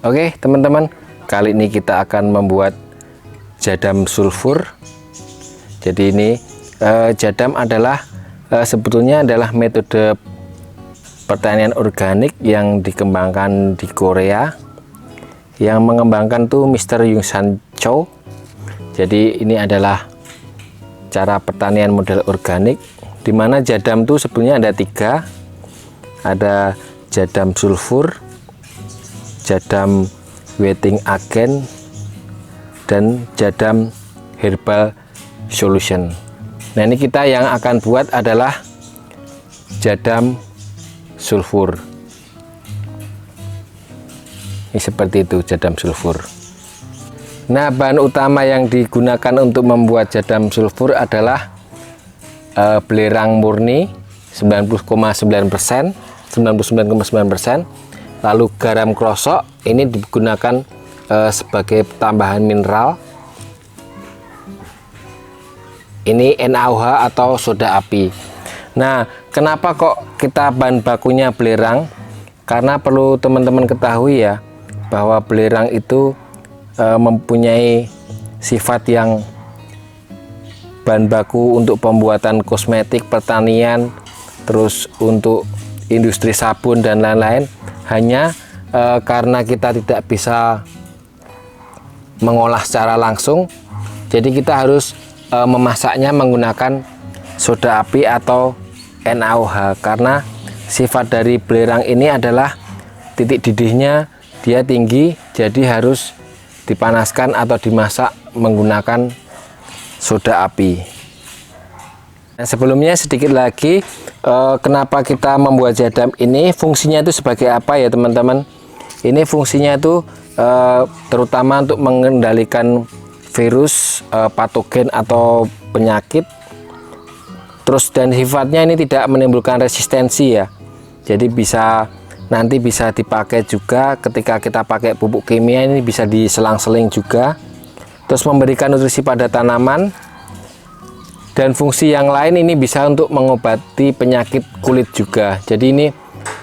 Oke teman-teman, kali ini kita akan membuat jadam sulfur. Jadi ini jadam adalah sebetulnya adalah metode pertanian organik yang dikembangkan di Korea. Yang mengembangkan tuh Mr. Young-san Cho. Jadi ini adalah cara pertanian model organik, di mana jadam tuh sebetulnya ada 3. Ada jadam sulfur, jadam wetting agent, dan jadam herbal solution. Nah ini kita yang akan buat adalah jadam sulfur. Ini seperti itu jadam sulfur. Nah bahan utama yang digunakan untuk membuat jadam sulfur adalah belerang murni 99,9%, lalu garam krosok. Ini digunakan sebagai tambahan mineral. Ini NaOH atau soda api. Nah kenapa kok kita bahan bakunya belerang? Karena perlu teman-teman ketahui ya, bahwa belerang itu mempunyai sifat yang bahan baku untuk pembuatan kosmetik, pertanian, terus untuk industri sabun dan lain-lain. Hanya karena kita tidak bisa mengolah secara langsung, jadi kita harus memasaknya menggunakan soda api atau NaOH. Karena sifat dari belerang ini adalah titik didihnya dia tinggi, jadi harus dipanaskan atau dimasak menggunakan soda api. Nah, sebelumnya sedikit lagi kenapa kita membuat jadam ini, fungsinya itu sebagai apa ya teman-teman. Ini fungsinya itu terutama untuk mengendalikan virus, patogen atau penyakit. Terus dan sifatnya ini tidak menimbulkan resistensi ya. Jadi nanti bisa dipakai juga ketika kita pakai pupuk kimia, ini bisa diselang-seling juga. Terus memberikan nutrisi pada tanaman. Dan fungsi yang lain ini bisa untuk mengobati penyakit kulit juga. Jadi ini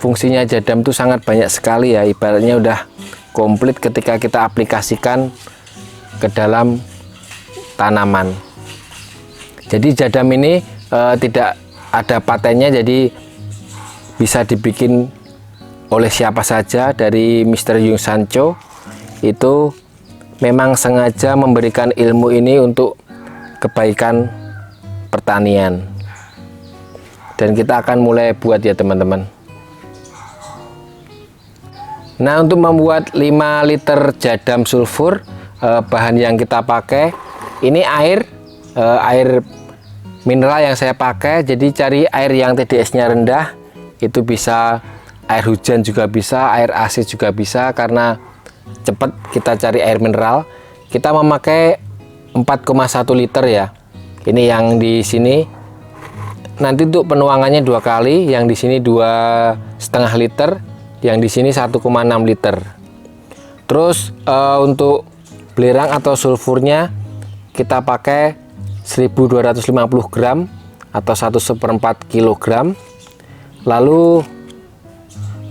fungsinya jadam itu sangat banyak sekali ya, ibaratnya udah komplit ketika kita aplikasikan ke dalam tanaman. Jadi jadam ini tidak ada patennya, jadi bisa dibikin oleh siapa saja. Dari Mr. Young-san Cho itu memang sengaja memberikan ilmu ini untuk kebaikan pertanian, dan kita akan mulai buat ya teman-teman. Nah untuk membuat 5 liter jadam sulfur, bahan yang kita pakai ini air mineral yang saya pakai. Jadi cari air yang TDS nya rendah, itu bisa air hujan juga bisa, air asin juga bisa. Karena cepat kita cari air mineral, kita memakai 4,1 liter ya. Ini yang di sini nanti untuk penuangannya 2 kali, yang di sini 2,5 liter, yang di sini 1,6 liter. Terus untuk belerang atau sulfurnya kita pakai 1250 gram atau 1/4 kilogram. Lalu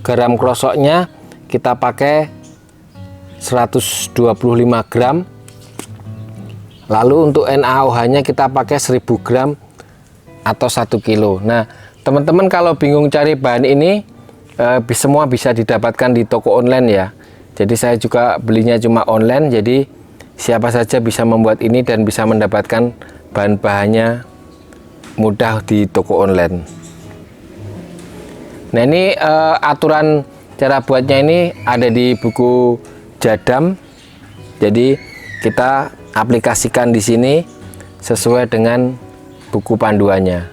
garam krosoknya kita pakai 125 gram. Lalu untuk NaOH-nya kita pakai 1000 gram atau 1 kilo. Nah, teman-teman kalau bingung cari bahan ini, semua bisa didapatkan di toko online ya. Jadi saya juga belinya cuma online, jadi siapa saja bisa membuat ini dan bisa mendapatkan bahan-bahannya mudah di toko online. Nah, ini aturan cara buatnya ini ada di buku jadam. Jadi kita aplikasikan di sini sesuai dengan buku panduannya.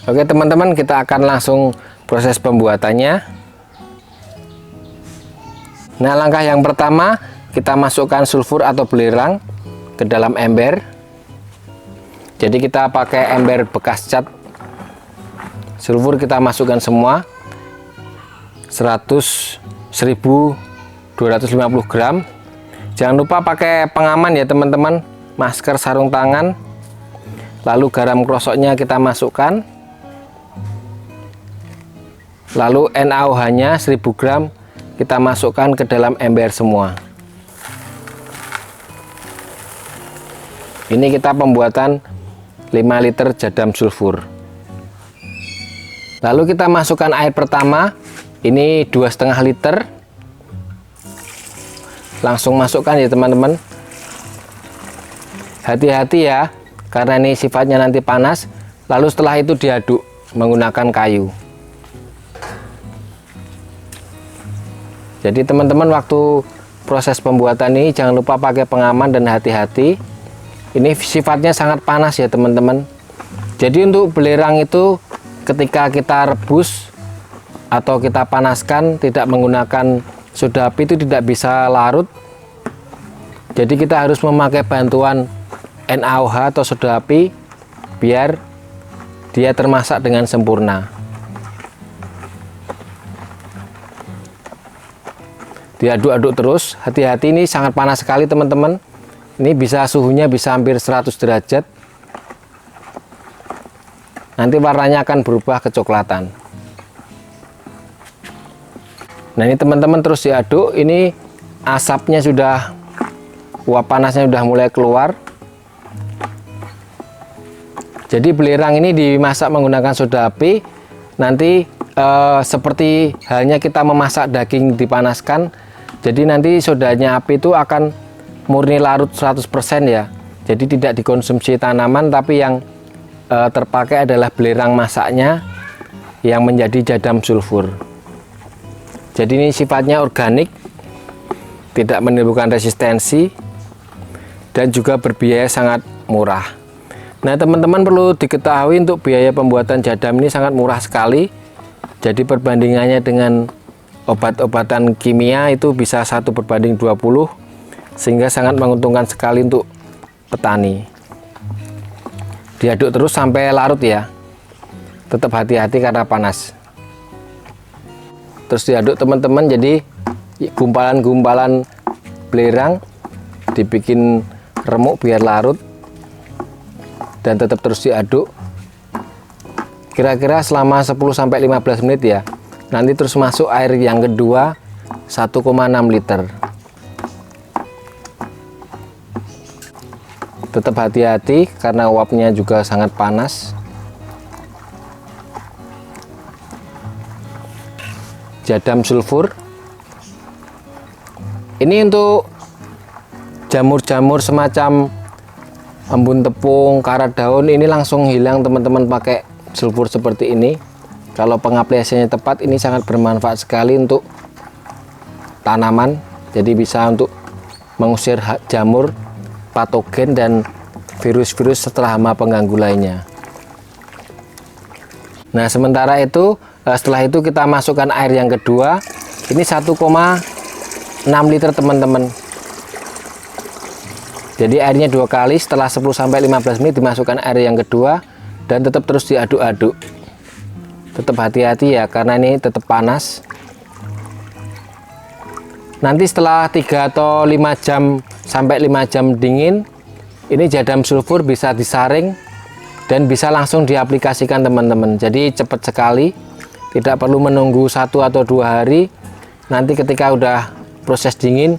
Oke teman-teman, kita akan langsung proses pembuatannya. Nah langkah yang pertama, kita masukkan sulfur atau belerang ke dalam ember. Jadi kita pakai ember bekas cat. Sulfur kita masukkan semua 1250 gram. Jangan lupa pakai pengaman ya teman-teman, masker, sarung tangan. Lalu garam krosoknya kita masukkan. Lalu NaOH nya 1000 gram kita masukkan ke dalam ember semua. Ini kita pembuatan 5 liter jadam sulfur. Lalu kita masukkan air pertama, ini 2,5 liter. Langsung masukkan ya teman-teman. Hati-hati ya, karena ini sifatnya nanti panas. Lalu setelah itu diaduk menggunakan kayu. Jadi teman-teman waktu proses pembuatan ini jangan lupa pakai pengaman dan hati-hati. Ini sifatnya sangat panas ya teman-teman. Jadi untuk belerang itu ketika kita rebus atau kita panaskan tidak menggunakan soda api itu tidak bisa larut. Jadi kita harus memakai bantuan NaOH atau soda api biar dia termasak dengan sempurna. Diaduk-aduk terus, hati-hati, ini sangat panas sekali teman-teman. Ini bisa suhunya bisa hampir 100 derajat. Nanti warnanya akan berubah kecoklatan. Nah ini teman-teman terus diaduk. Ini asapnya sudah, uap panasnya sudah mulai keluar. Jadi belerang ini dimasak menggunakan soda api. Nanti seperti halnya kita memasak daging dipanaskan. Jadi nanti sodanya api itu akan murni larut 100% ya. Jadi tidak dikonsumsi tanaman, tapi yang terpakai adalah belerang masaknya yang menjadi jadam sulfur. Jadi ini sifatnya organik, tidak menimbulkan resistensi, dan juga berbiaya sangat murah. Nah teman-teman perlu diketahui untuk biaya pembuatan jadam ini sangat murah sekali. Jadi perbandingannya dengan obat-obatan kimia itu bisa 1 berbanding 20, sehingga sangat menguntungkan sekali untuk petani. Diaduk terus sampai larut ya. Tetap hati-hati karena panas. Terus diaduk teman-teman, jadi gumpalan-gumpalan belerang dibikin remuk biar larut. Dan tetap terus diaduk. Kira-kira selama 10-15 menit ya. Nanti terus masuk air yang kedua 1,6 liter. Tetap hati-hati karena uapnya juga sangat panas. Jadam sulfur. Ini untuk jamur-jamur semacam embun tepung, karat daun, ini langsung hilang teman-teman pakai sulfur seperti ini. Kalau pengaplikasiannya tepat, ini sangat bermanfaat sekali untuk tanaman. Jadi bisa untuk mengusir jamur, patogen, dan virus-virus serta hama pengganggu lainnya. Nah sementara itu setelah itu kita masukkan air yang kedua. Ini 1,6 liter teman-teman. Jadi airnya 2 kali, setelah 10-15 menit dimasukkan air yang kedua dan tetap terus diaduk-aduk. Tetap hati-hati ya karena ini tetap panas. Nanti setelah 3 atau 5 jam sampai 5 jam dingin, ini jadam sulfur bisa disaring dan bisa langsung diaplikasikan teman-teman. Jadi cepat sekali, tidak perlu menunggu 1 atau 2 hari. Nanti ketika udah proses dingin,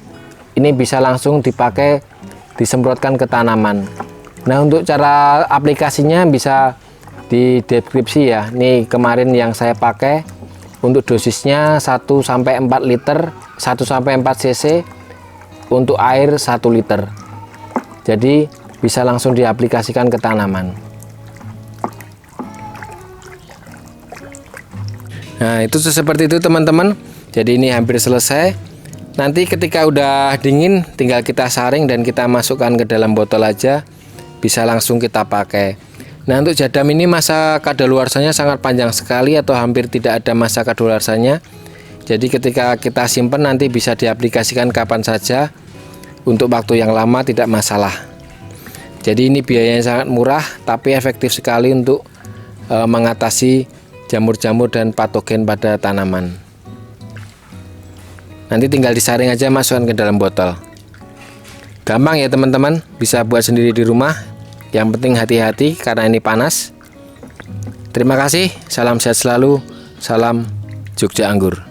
ini bisa langsung dipakai, disemprotkan ke tanaman. Nah untuk cara aplikasinya bisa di deskripsi ya. Ini kemarin yang saya pakai untuk dosisnya 1-4 liter, 1-4 cc untuk air 1 liter. Jadi bisa langsung diaplikasikan ke tanaman. Nah itu seperti itu teman-teman. Jadi ini hampir selesai. Nanti ketika udah dingin tinggal kita saring dan kita masukkan ke dalam botol aja, bisa langsung kita pakai. Nah untuk jadam ini masa kadaluarsanya sangat panjang sekali atau hampir tidak ada masa kadaluarsanya. Jadi ketika kita simpan nanti bisa diaplikasikan kapan saja, untuk waktu yang lama tidak masalah. Jadi ini biayanya sangat murah tapi efektif sekali untuk mengatasi jamur-jamur dan patogen pada tanaman. Nanti tinggal disaring aja, masukkan ke dalam botol. Gampang ya teman-teman, bisa buat sendiri di rumah. Yang penting hati-hati karena ini panas. Terima kasih, salam sehat selalu, salam Jogja Anggur.